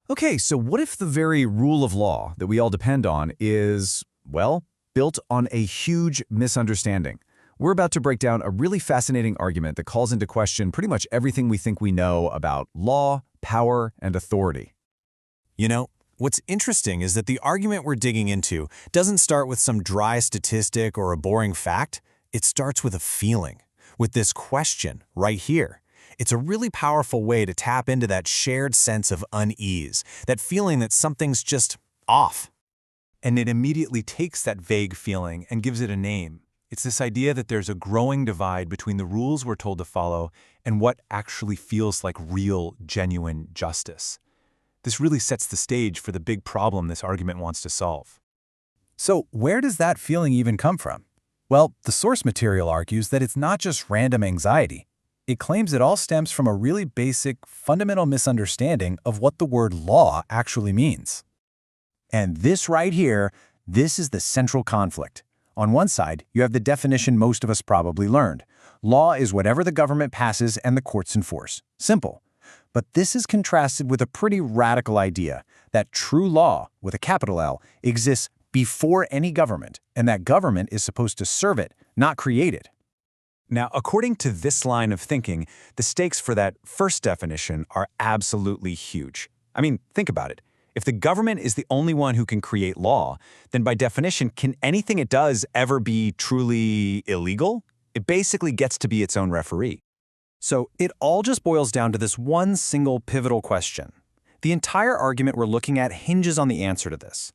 Okay, so what if the very rule of law that we all depend on is, well, built on a huge misunderstanding? We're about to break down a really fascinating argument that calls into question pretty much everything we think we know about law, power, and authority. You know, what's interesting is that the argument we're digging into doesn't start with some dry statistic or a boring fact. It starts with a feeling, with this question right here. It's a really powerful way to tap into that shared sense of unease, that feeling that something's just off. And it immediately takes that vague feeling and gives it a name. It's this idea that there's a growing divide between the rules we're told to follow and what actually feels like real, genuine justice. This really sets the stage for the big problem this argument wants to solve. So where does that feeling even come from? Well, the source material argues that it's not just random anxiety. It claims it all stems from a really basic, fundamental misunderstanding of what the word law actually means. And this right here, this is the central conflict. On one side, you have the definition most of us probably learned. Law is whatever the government passes and the courts enforce. Simple. But this is contrasted with a pretty radical idea that true law, with a capital L, exists before any government, and that government is supposed to serve it, not create it. Now, according to this line of thinking, the stakes for that first definition are absolutely huge. I mean, think about it. If the government is the only one who can create law, then by definition, can anything it does ever be truly illegal? It basically gets to be its own referee. So it all just boils down to this one single pivotal question. The entire argument we're looking at hinges on the answer to this.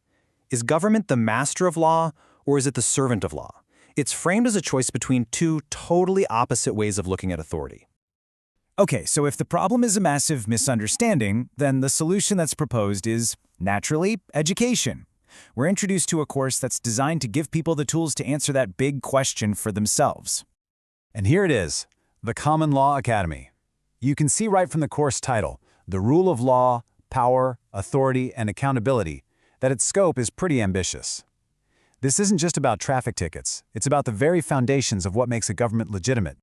Is government the master of law, or is it the servant of law? It's framed as a choice between two totally opposite ways of looking at authority. Okay, so if the problem is a massive misunderstanding, then the solution that's proposed is, naturally, education. We're introduced to a course that's designed to give people the tools to answer that big question for themselves. And here it is, the Common Law Academy. You can see right from the course title, The Rule of Law, Power, Authority, and Accountability, that its scope is pretty ambitious. This isn't just about traffic tickets. It's about the very foundations of what makes a government legitimate.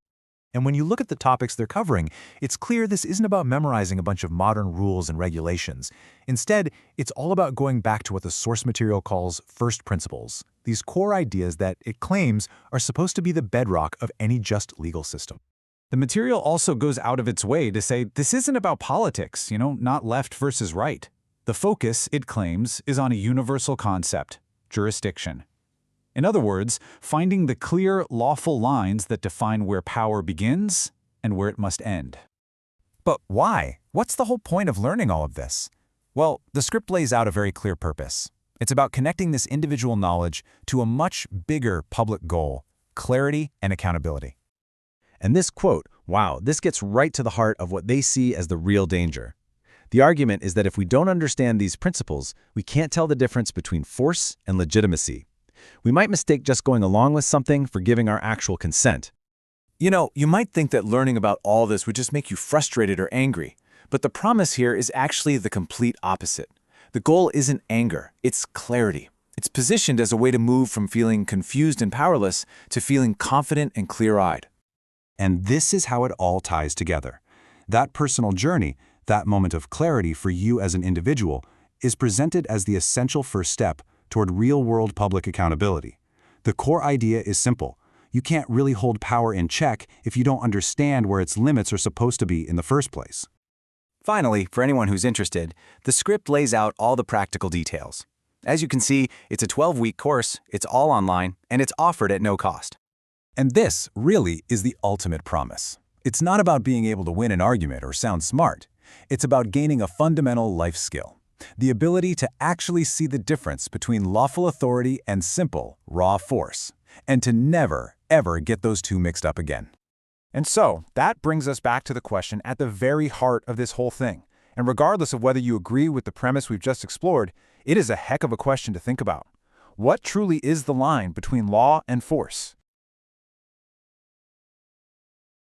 And when you look at the topics they're covering, it's clear this isn't about memorizing a bunch of modern rules and regulations. Instead, it's all about going back to what the source material calls first principles, these core ideas that it claims are supposed to be the bedrock of any just legal system. The material also goes out of its way to say this isn't about politics, not left versus right. The focus, it claims, is on a universal concept, jurisdiction. In other words, finding the clear, lawful lines that define where power begins and where it must end. But why? What's the whole point of learning all of this? Well, the script lays out a very clear purpose. It's about connecting this individual knowledge to a much bigger public goal, clarity and accountability. And this quote, wow, this gets right to the heart of what they see as the real danger. The argument is that if we don't understand these principles, we can't tell the difference between force and legitimacy. We might mistake just going along with something for giving our actual consent. You might think that learning about all this would just make you frustrated or angry, but the promise here is actually the complete opposite. The goal isn't anger, it's clarity. It's positioned as a way to move from feeling confused and powerless to feeling confident and clear-eyed. And this is how it all ties together. That personal journey, that moment of clarity for you as an individual, is presented as the essential first step toward real-world public accountability. The core idea is simple. You can't really hold power in check if you don't understand where its limits are supposed to be in the first place. Finally, for anyone who's interested, the script lays out all the practical details. As you can see, it's a 12-week course, it's all online, and it's offered at no cost. And this really is the ultimate promise. It's not about being able to win an argument or sound smart. It's about gaining a fundamental life skill, the ability to actually see the difference between lawful authority and simple, raw force, and to never, ever get those two mixed up again. And so, that brings us back to the question at the very heart of this whole thing. And regardless of whether you agree with the premise we've just explored, it is a heck of a question to think about. What truly is the line between law and force?